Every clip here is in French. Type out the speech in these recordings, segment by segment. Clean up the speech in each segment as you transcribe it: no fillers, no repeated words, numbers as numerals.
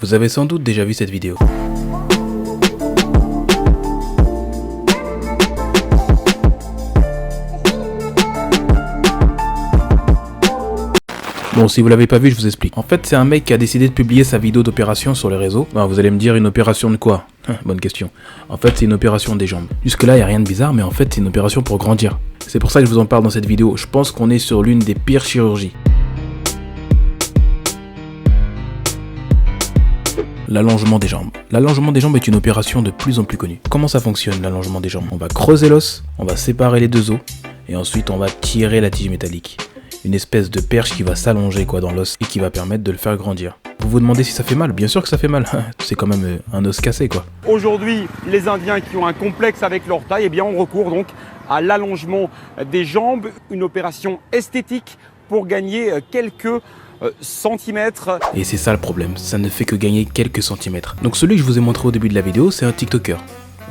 Vous avez sans doute déjà vu cette vidéo. Bon, si vous l'avez pas vu, je vous explique. En fait, c'est un mec qui a décidé de publier sa vidéo d'opération sur les réseaux. Ben, vous allez me dire, une opération de quoi? Bonne question. En fait, c'est une opération des jambes. Jusque-là, il n'y a rien de bizarre, mais en fait, c'est une opération pour grandir. C'est pour ça que je vous en parle dans cette vidéo. Je pense qu'on est sur l'une des pires chirurgies. L'allongement des jambes. L'allongement des jambes est une opération de plus en plus connue. Comment ça fonctionne, l'allongement des jambes? On va creuser l'os, on va séparer les deux os, et ensuite on va tirer la tige métallique. Une espèce de perche qui va s'allonger dans l'os et qui va permettre de le faire grandir. Vous vous demandez si ça fait mal? Bien sûr que ça fait mal. C'est quand même un os cassé quoi. Aujourd'hui, les Indiens qui ont un complexe avec leur taille, eh bien on recourt donc à l'allongement des jambes, une opération esthétique pour gagner quelques centimètres. Et c'est ça le problème, ça ne fait que gagner quelques centimètres. Donc celui que je vous ai montré au début de la vidéo, c'est un TikToker.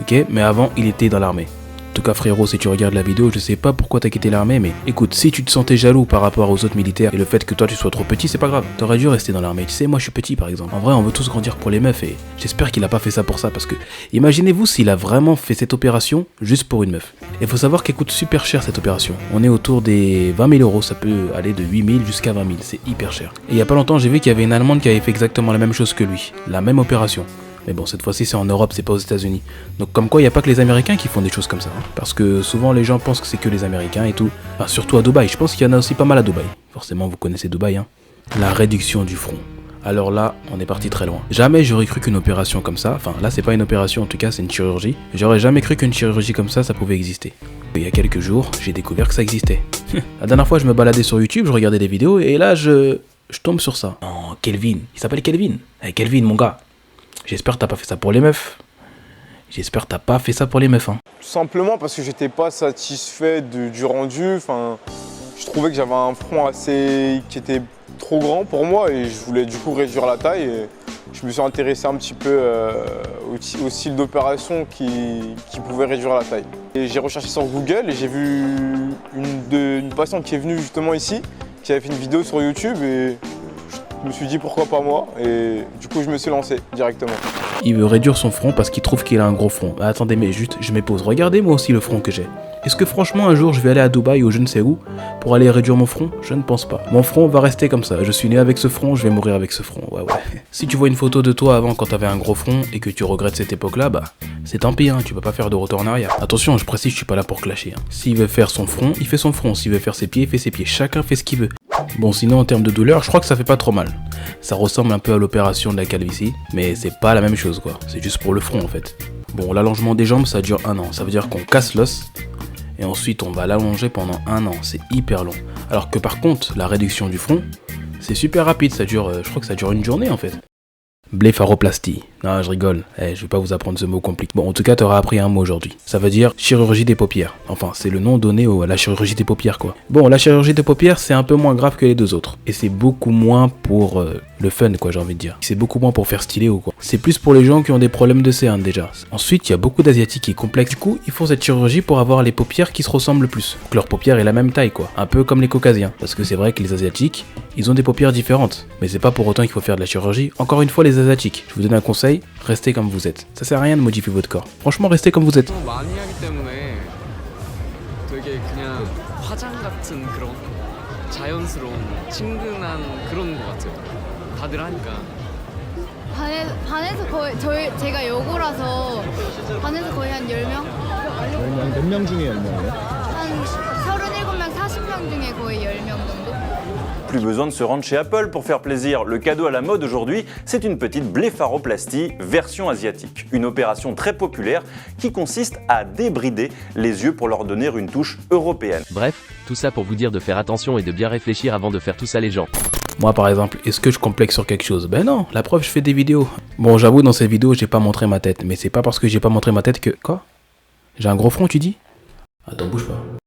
Ok, mais avant il était dans l'armée. En tout cas frérot, si tu regardes la vidéo, je sais pas pourquoi t'as quitté l'armée, mais écoute, si tu te sentais jaloux par rapport aux autres militaires et le fait que toi tu sois trop petit, c'est pas grave. T'aurais dû rester dans l'armée. Tu sais, moi je suis petit par exemple. En vrai, on veut tous grandir pour les meufs et j'espère qu'il a pas fait ça pour ça parce que imaginez-vous s'il a vraiment fait cette opération juste pour une meuf. Il faut savoir qu'elle coûte super cher cette opération. On est autour des 20 000 euros, ça peut aller de 8 000 jusqu'à 20 000, c'est hyper cher. Et il y a pas longtemps, j'ai vu qu'il y avait une Allemande qui avait fait exactement la même chose que lui, la même opération. Mais bon, cette fois-ci, c'est en Europe, c'est pas aux États-Unis. Donc, comme quoi, il n'y a pas que les Américains qui font des choses comme ça. Parce que souvent, les gens pensent que c'est que les Américains et tout. Enfin, surtout à Dubaï. Je pense qu'il y en a aussi pas mal à Dubaï. Forcément, vous connaissez Dubaï, hein. La réduction du front. Alors là, on est parti très loin. Jamais j'aurais cru qu'une opération comme ça, enfin là, c'est pas une opération, en tout cas, c'est une chirurgie. J'aurais jamais cru qu'une chirurgie comme ça pouvait exister. Et il y a quelques jours, j'ai découvert que ça existait. La dernière fois, je me baladais sur YouTube, je regardais des vidéos et là, je tombe sur ça. Non, Kelvin. Il s'appelle Kelvin. Hey, Kelvin, mon gars. J'espère que t'as pas fait ça pour les meufs. J'espère que t'as pas fait ça pour les meufs, hein. Simplement parce que j'étais pas satisfait du rendu. Enfin, je trouvais que j'avais un front qui était trop grand pour moi et je voulais du coup réduire la taille. Et je me suis intéressé un petit peu au style d'opération qui pouvait réduire la taille. Et j'ai recherché sur Google et j'ai vu une patiente qui est venue justement ici, qui avait fait une vidéo sur YouTube et je me suis dit pourquoi pas moi et du coup je me suis lancé directement. Il veut réduire son front parce qu'il trouve qu'il a un gros front. Ah, attendez, mais juste, je m'épose. Regardez moi aussi le front que j'ai. Est-ce que franchement un jour je vais aller à Dubaï ou je ne sais où pour aller réduire mon front? Je ne pense pas. Mon front va rester comme ça. Je suis né avec ce front, je vais mourir avec ce front. Ouais. Si tu vois une photo de toi avant quand t'avais un gros front et que tu regrettes cette époque-là, bah c'est tant pis, hein, tu peux pas faire de retour en arrière. Attention, je précise, je suis pas là pour clasher. Hein. S'il veut faire son front, il fait son front. S'il veut faire ses pieds, il fait ses pieds. Chacun fait ce qu'il veut. Bon, sinon en termes de douleur, je crois que ça fait pas trop mal. Ça ressemble un peu à l'opération de la calvitie, mais c'est pas la même chose quoi. C'est juste pour le front en fait. Bon, l'allongement des jambes, ça dure 1 an. Ça veut dire qu'on casse l'os et ensuite on va l'allonger pendant 1 an. C'est hyper long. Alors que par contre, la réduction du front, c'est super rapide. Ça dure, je crois que ça dure une journée en fait. Blépharoplastie. Non, je rigole. Je vais pas vous apprendre ce mot compliqué. Bon, en tout cas, t'auras appris un mot aujourd'hui. Ça veut dire chirurgie des paupières. Enfin, c'est le nom donné à la chirurgie des paupières, quoi. Bon, la chirurgie des paupières, c'est un peu moins grave que les deux autres. Et c'est beaucoup moins pour le fun, quoi, j'ai envie de dire. C'est beaucoup moins pour faire stylé ou quoi. C'est plus pour les gens qui ont des problèmes de cernes, déjà. Ensuite, il y a beaucoup d'asiatiques qui complexent. Du coup, ils font cette chirurgie pour avoir les paupières qui se ressemblent le plus. Pour que leur paupière ait la même taille, quoi. Un peu comme les caucasiens. Parce que c'est vrai que les asiatiques, ils ont des paupières différentes. Mais c'est pas pour autant qu'il faut faire de la chirurgie. Encore une fois, les asiatiques. Je vous donne un conseil, restez comme vous êtes. Ça sert à rien de modifier votre corps. Franchement, restez comme vous êtes. 반에서 거의 제가 여고라서 반에서 거의 한 10명? 몇 명 중에 10명이에요? 한 37명, 40명 중에 거의 10명 정도? Plus besoin de se rendre chez Apple pour faire plaisir. Le cadeau à la mode aujourd'hui, c'est une petite blépharoplastie version asiatique. Une opération très populaire qui consiste à débrider les yeux pour leur donner une touche européenne. Bref, tout ça pour vous dire de faire attention et de bien réfléchir avant de faire tout ça les gens. Moi par exemple, est-ce que je complexe sur quelque chose? Ben non, la preuve, je fais des vidéos. Bon, j'avoue, dans cette vidéo, j'ai pas montré ma tête. Mais c'est pas parce que j'ai pas montré ma tête que... Quoi? J'ai un gros front, tu dis? Attends, bouge pas.